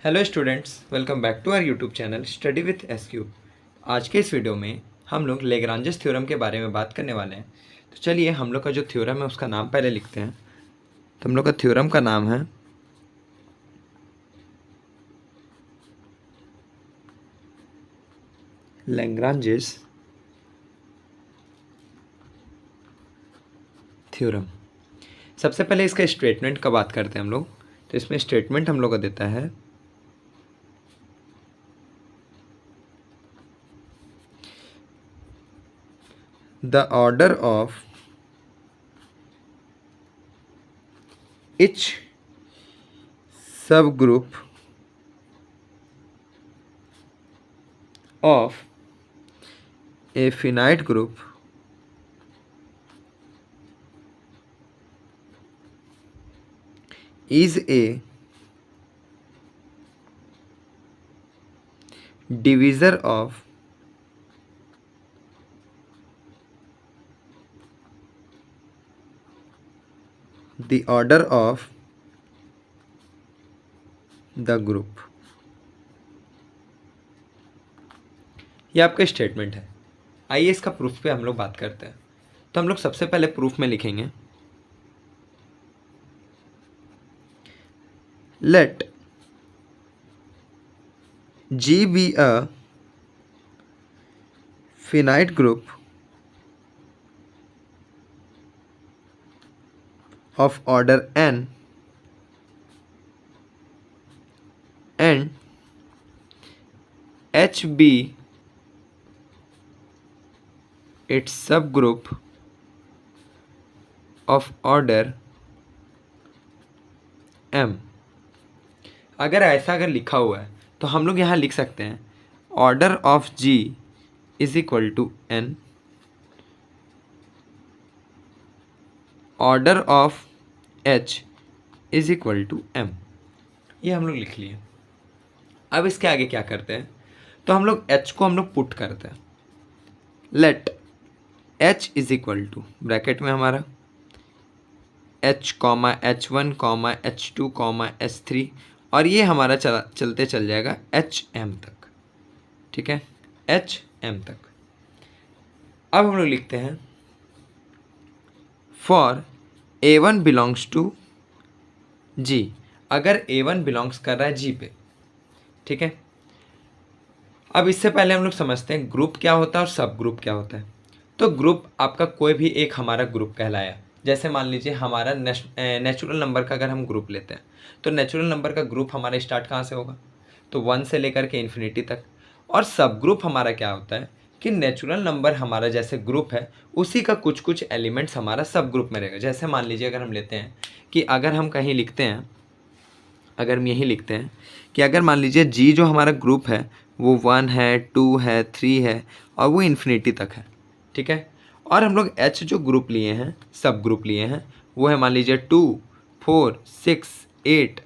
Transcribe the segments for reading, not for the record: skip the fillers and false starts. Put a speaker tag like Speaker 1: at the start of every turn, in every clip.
Speaker 1: Hello students, welcome back to our YouTube channel study with SQ. आज के इस video में हम लोग लेग्रांजेस थ्योरम के बारे में बात करने वाले हैं। तो चलिए हम लोग का जो थ्योरम है उसका नाम पहले लिखते हैं। तो हम लोग का थ्योरम का नाम है लेग्रांजेस थ्योरम। सबसे पहले इसका स्टेटमेंट का बात करते हैं हम लोग। तो इसमें स्टेटमेंट हम लोग का देता है the order of each subgroup of a finite group is a divisor of the order of the group। ये आपका स्टेटमेंट है। आइए इसका प्रूफ पे हम लोग बात करते हैं। तो हम लोग सबसे पहले प्रूफ में लिखेंगे late G be a finite group of order n and H be its subgroup of order m। अगर लिखा हुआ है तो हम लोग यहाँ लिख सकते हैं order of G is equal to n, order of H is equal to m। ये हम लोग लिख लिए। अब इसके आगे क्या करते हैं, तो हम लोग H को हम लोग पुट करते हैं। Let H is equal to bracket में हमारा H comma H1 comma H2 comma H3 और ये हमारा चलते चल जाएगा HM तक। ठीक है, HM तक। अब हम लोग लिखते हैं for A1 belongs to G। अगर A1 बिलोंग्स कर रहा है G पे, ठीक है। अब इससे पहले हम लोग समझते हैं ग्रुप क्या होता है और सब ग्रुप क्या होता है। तो ग्रुप आपका कोई भी एक हमारा ग्रुप कहलाया। जैसे मान लीजिए हमारा नेचुरल नंबर का अगर हम ग्रुप लेते हैं तो नेचुरल नंबर का ग्रुप हमारा स्टार्ट कहाँ से होगा, तो 1 से लेकर के इन्फिनिटी तक। और सब ग्रुप हमारा क्या होता है कि नेचुरल नंबर हमारा जैसे ग्रुप है उसी का कुछ कुछ एलिमेंट्स हमारा सब ग्रुप में रहेगा। जैसे मान लीजिए अगर हम लेते हैं कि अगर हम कहीं लिखते हैं, अगर हम यही लिखते हैं कि अगर मान लीजिए जी जो हमारा ग्रुप है वो 1 है, 2 है, 3 है और वो इन्फिनिटी तक है। ठीक है, और हम लोग एच जो ग्रुप लिए हैं, सब ग्रुप लिए हैं, वो है मान लीजिए 2, 4, 6, 8,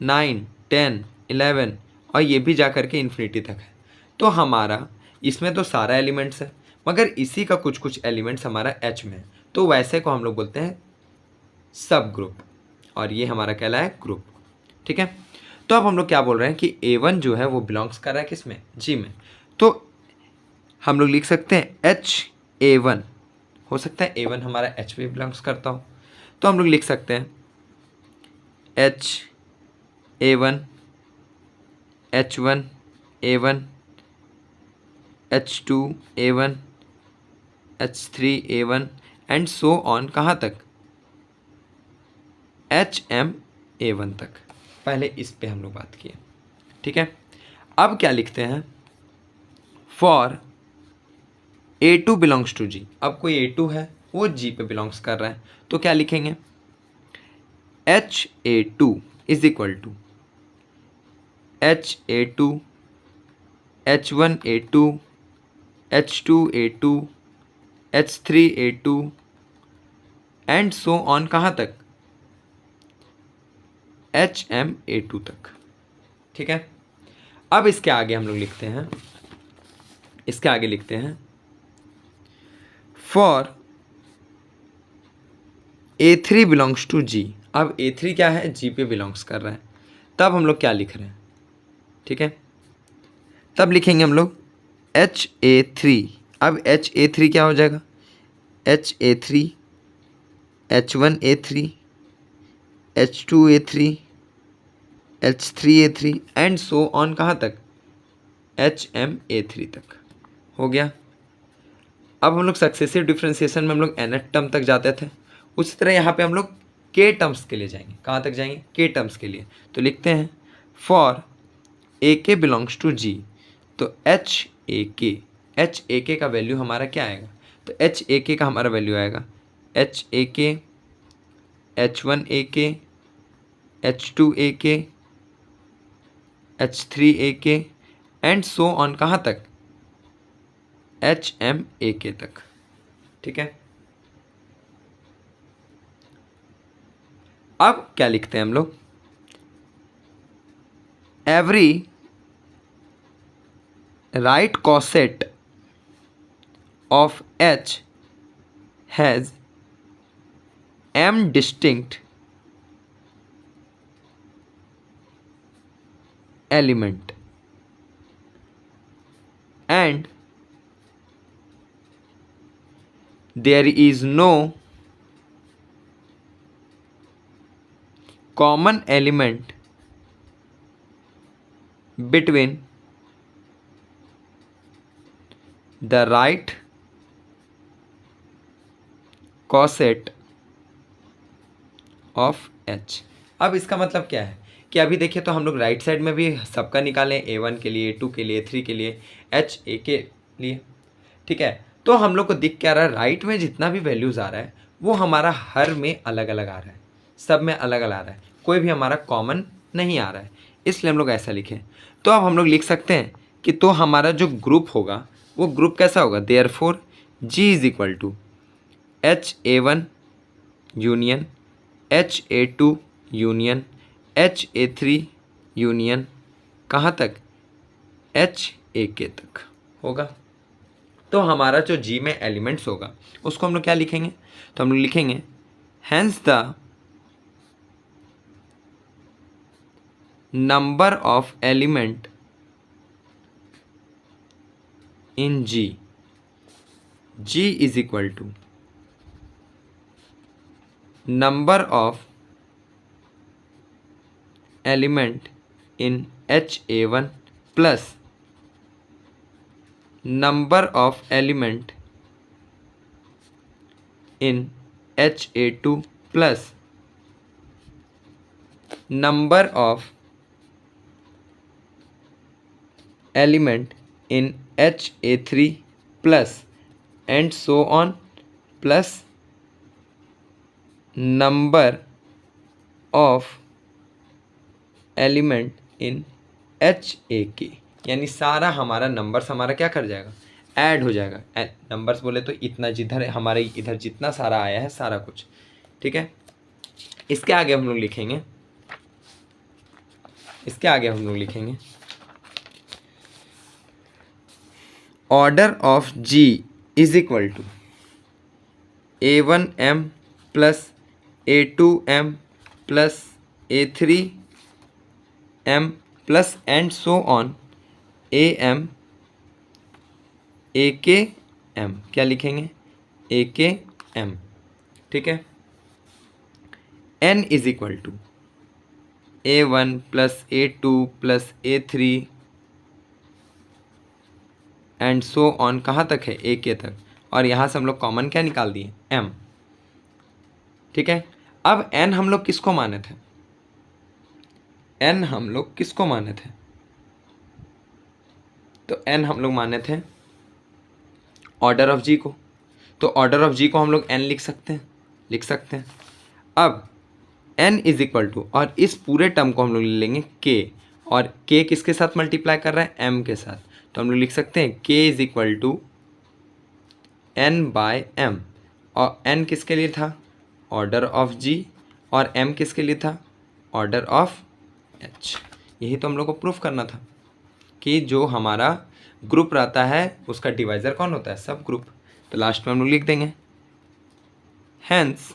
Speaker 1: 9, 10, 11 और ये भी जा कर के इन्फिनिटी तक है। तो हमारा इसमें तो सारा एलिमेंट्स है मगर इसी का कुछ कुछ एलिमेंट्स हमारा एच में है, तो वैसे को हम लोग बोलते हैं सब ग्रुप और ये हमारा कहलाया है ग्रुप। ठीक है, तो अब हम लोग क्या बोल रहे हैं कि A1 जो है वो बिलोंग्स कर रहा है किसमें, G में। तो हम लोग लिख सकते हैं HA1, हो सकता है A1 हमारा H में बिलोंग्स करता हो, तो हम लोग लिख सकते हैं HA1, H1 A1, H2 A1, H3 A1 and so on कहाँ तक, HM A1 तक। पहले इस पे हम लोग बात किए। ठीक है, अब क्या लिखते हैं for A2 belongs to G। अब कोई A2 है वो G पे बिलोंग्स कर रहा है, तो क्या लिखेंगे HA2 is equal to HA2, H1A2, H2A2, H3A2 and so on कहाँ तक, HMA2 तक। ठीक है, अब इसके आगे हम लोग लिखते हैं, इसके आगे लिखते हैं for A3 belongs to G। अब A3 क्या है, G पे बिलोंग्स कर रहा है, तब हम लोग क्या लिख रहे हैं ठीक है। तब लिखेंगे हम लोग HA3। अब HA3 क्या हो जाएगा, HA3, H1A3, H2A3, H3A3 and so on, कहाँ तक, HMA3 तक हो गया। अब हम लोग सक्सेसिव डिफ्रेंसिएशन में हम लोग nth टर्म तक जाते थे, उसी तरह यहाँ पे हम लोग k टर्म्स के लिए जाएंगे। कहाँ तक जाएंगे, k टर्म्स के लिए। तो लिखते हैं for AK belongs to G, तो HAK का वैल्यू हमारा क्या आएगा, तो HAK का हमारा वैल्यू आएगा HAK, H1AK, H2AK, H3AK and so on, कहाँ तक, HMAK तक। ठीक है। अब क्या लिखते हैं हम लोग, every right कॉसेट of H has M distinct element and there is no common element between the right coset of H। अब इसका मतलब क्या है कि अभी देखिए तो हम लोग राइट साइड में भी सबका निकालें, A1 के लिए, A2 के लिए, A3 के लिए, HA के लिए। ठीक है। तो हम लोग को दिख क्या रहा है, राइट में जितना भी वैल्यूज़ आ रहा है वो हमारा हर में अलग अलग आ रहा है, सब में अलग अलग आ रहा है, कोई भी हमारा कॉमन नहीं आ रहा है, इसलिए हम लोग ऐसा लिखें। तो अब हम लोग लिख सकते हैं कि तो हमारा जो ग्रुप होगा वो ग्रुप कैसा होगा, therefore G is equal to HA1 union HA2 union HA3 union, कहाँ तक, HAK तक होगा। तो हमारा जो G में एलिमेंट्स होगा उसको हम लोग क्या लिखेंगे, तो हम लोग लिखेंगे hence the number of element in G is equal to number of element in HA1 plus number of element in HA2 plus number of element in HA3 plus and so on plus number of element in HAK, यानी सारा हमारा numbers हमारा क्या कर जाएगा, add हो जाएगा। Numbers बोले तो इतना जिधर हमारे इधर जितना सारा आया है सारा कुछ। ठीक है। इसके आगे हम लोग लिखेंगे, order of G is equal to A1M plus A2M plus A3M plus and so on AM AKM, क्या लिखेंगे, AKM। ठीक है। N is equal to A1 plus A2 plus A3 and so on, कहाँ तक है, AK तक, और यहाँ से हम लोग कॉमन क्या निकाल दिए, M। ठीक है। अब n हम लोग किसको माने थे, n हम लोग किसको माने थे, तो n हम लोग माने थे ऑर्डर ऑफ G को। तो ऑर्डर ऑफ G को हम लोग n लिख सकते हैं। अब n इज इक्वल टू, और इस पूरे टर्म को हम लोग ले लेंगे k, और k किसके साथ मल्टीप्लाई कर रहा है, m के साथ। तो हम लोग लिख सकते हैं k is equal to n by m, और n किसके लिए था, ऑर्डर ऑफ G, और m किसके लिए था, ऑर्डर ऑफ H। यही तो हम लोग को प्रूफ करना था कि जो हमारा ग्रुप रहता है उसका डिवाइज़र कौन होता है, सब ग्रुप। तो लास्ट में हम लोग लिख देंगे hence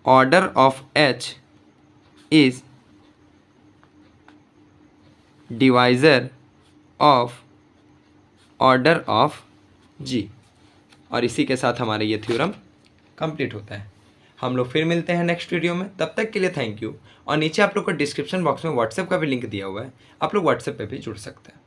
Speaker 1: order of H is divisor of order of G. और इसी के साथ हमारा ये थ्योरम कंप्लीट होता है। हम लोग फिर मिलते हैं नेक्स्ट वीडियो में, तब तक के लिए थैंक यू। और नीचे आप लोग को डिस्क्रिप्शन बॉक्स में व्हाट्सएप का भी लिंक दिया हुआ है, आप लोग व्हाट्सएप पे भी जुड़ सकते हैं।